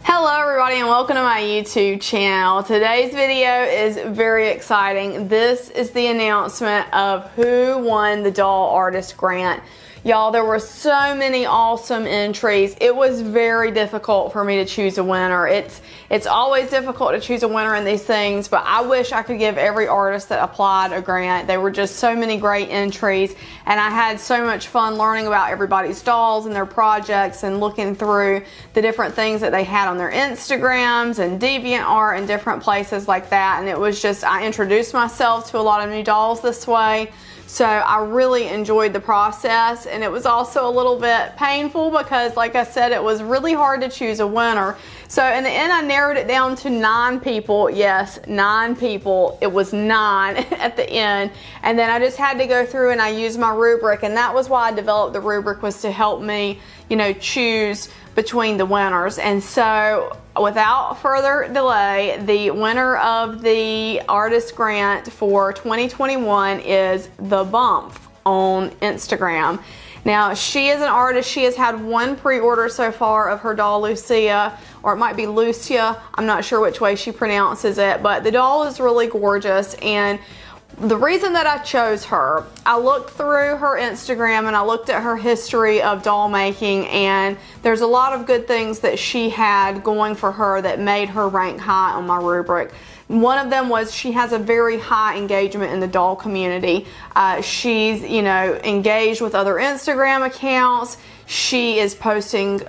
Hello everybody and welcome to my YouTube channel. Today's video is very exciting. This is the announcement of who won the Doll Artist Grant. Y'all, there were so many awesome entries. It was very difficult for me to choose a winner. It's always difficult to choose a winner in these things, but I wish I could give every artist that applied a grant. There were just so many great entries, and I had so much fun learning about everybody's dolls and their projects and looking through the different things that they had on their Instagrams and DeviantArt and different places like that. And it was just, I introduced myself to a lot of new dolls this way. So I really enjoyed the process, and it was also a little bit painful because, like I said, it was really hard to choose a winner. So in the end, I narrowed it down to 9 people. Yes, 9 people. It was 9 at the end. And then I just had to go through and I used my rubric, and that was why I developed the rubric, was to help me, choose between the winners. And so without further delay, the winner of the artist grant for 2021 is The Bump on Instagram. Now, she is an artist. She has had 1 pre-order so far of her doll Lucia, or it might be Lucia. I'm not sure which way she pronounces it, but the doll is really gorgeous. And the reason that I chose her, I looked through her Instagram and I looked at her history of doll making, and there's a lot of good things that she had going for her that made her rank high on my rubric. One of them was she has a very high engagement in the doll community. She's, engaged with other Instagram accounts. She is posting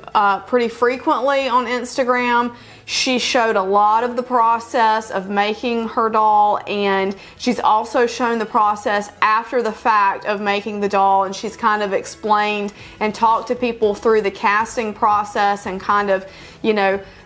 pretty frequently on Instagram. She showed a lot of the process of making her doll, and she's also shown the process after the fact of making the doll, and she's kind of explained and talked to people through the casting process and kind of,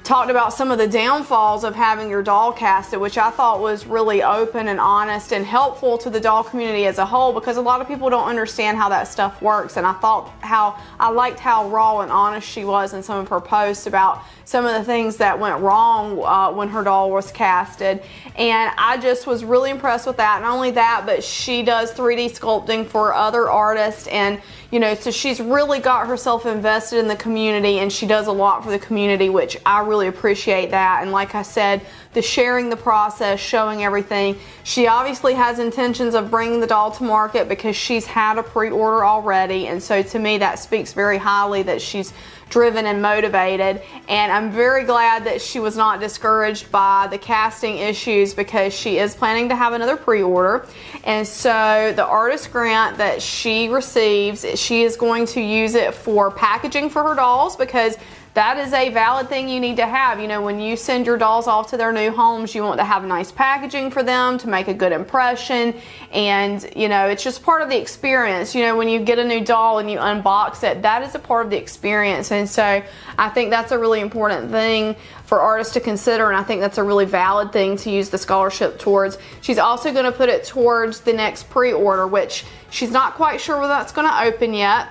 talked about some of the downfalls of having your doll casted, which I thought was really open and honest and helpful to the doll community as a whole, because a lot of people don't understand how that stuff works. And I liked how raw and honest she was in some of her posts about some of the things that went wrong when her doll was casted. And I just was really impressed with that. Not only that, but she does 3D sculpting for other artists, and so she's really got herself invested in the community, and she does a lot for the community, which I really appreciate that. And like I said, the sharing the process, showing everything. She obviously has intentions of bringing the doll to market because she's had a pre-order already, and so to me that speaks very highly that she's driven and motivated. And I'm very glad that she was not discouraged by the casting issues, because she is planning to have another pre-order. And so the artist grant that she receives, she is going to use it for packaging for her dolls, because that is a valid thing you need to have. When you send your dolls off to their new homes, you want to have nice packaging for them to make a good impression. And, it's just part of the experience. When you get a new doll and you unbox it, that is a part of the experience. And so I think that's a really important thing for artists to consider, and I think that's a really valid thing to use the scholarship towards. She's also going to put it towards the next pre-order, which she's not quite sure whether that's going to open yet.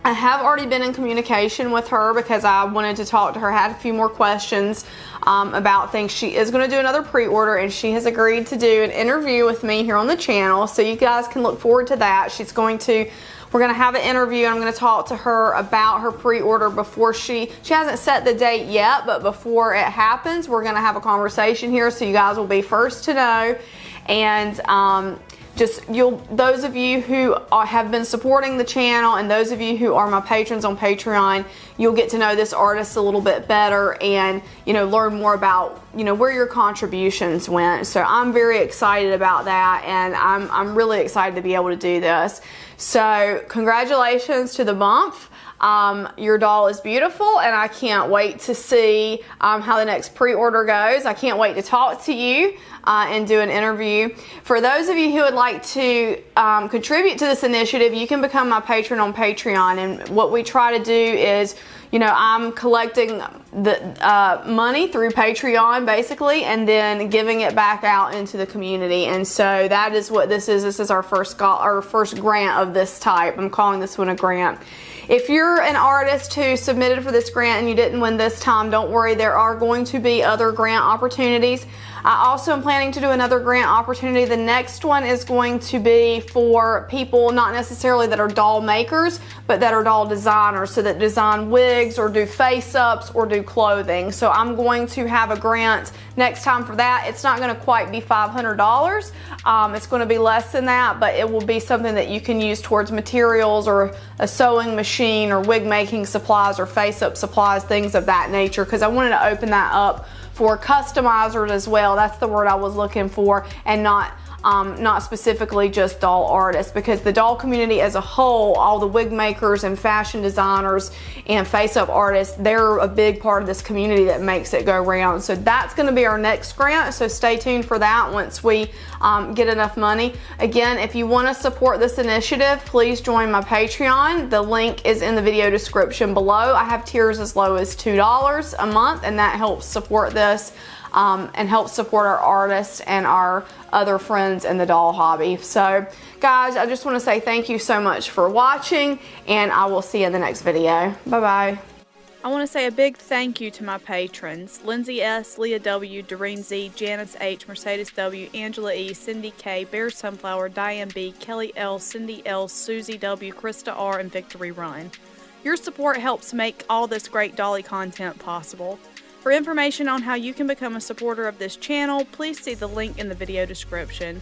I have already been in communication with her because I wanted to talk to her. I had a few more questions about things. She is going to do another pre-order, and she has agreed to do an interview with me here on the channel, so you guys can look forward to that. We're going to have an interview, and I'm going to talk to her about her pre-order before she hasn't set the date yet, but before it happens, we're going to have a conversation here, so you guys will be first to know. And those of you who have been supporting the channel, and those of you who are my patrons on Patreon, you'll get to know this artist a little bit better, and learn more about where your contributions went. So I'm very excited about that, and I'm really excited to be able to do this. So congratulations to The Bump. Your doll is beautiful, and I can't wait to see how the next pre-order goes. I can't wait to talk to you and do an interview. For those of you who would like to contribute to this initiative, you can become my patron on Patreon. And what we try to do is, I'm collecting the money through Patreon basically, and then giving it back out into the community. And so that is what this is. This is our first grant of this type. I'm calling this one a grant. If you're an artist who submitted for this grant and you didn't win this time, don't worry, there are going to be other grant opportunities. I also am planning to do another grant opportunity. The next one is going to be for people not necessarily that are doll makers, but that are doll designers, so that design wigs or do face-ups or do clothing. So I'm going to have a grant next time for that. It's not going to quite be $500. It's going to be less than that, but it will be something that you can use towards materials or a sewing machine or wig making supplies or face-up supplies, things of that nature, because I wanted to open that up for customizers as well. That's the word I was looking for, and not specifically just doll artists, because the doll community as a whole, all the wig makers and fashion designers and face-up artists, they're a big part of this community that makes it go round. So that's going to be our next grant, so stay tuned for that once we get enough money. Again, if you want to support this initiative, please join my Patreon. The link is in the video description below. I have tiers as low as $2 a month, and that helps support this and help support our artists and our other friends in the doll hobby. So guys, I just want to say thank you so much for watching, and I will see you in the next video. Bye bye. I want to say a big thank you to my patrons: Lindsay S., Leah W., Doreen Z., Janice H., Mercedes W., Angela E., Cindy K., Bear Sunflower, Diane B., Kelly L., Cindy L., Susie W., Krista R., and Victory Run. Your support helps make all this great dolly content possible. For information on how you can become a supporter of this channel, please see the link in the video description.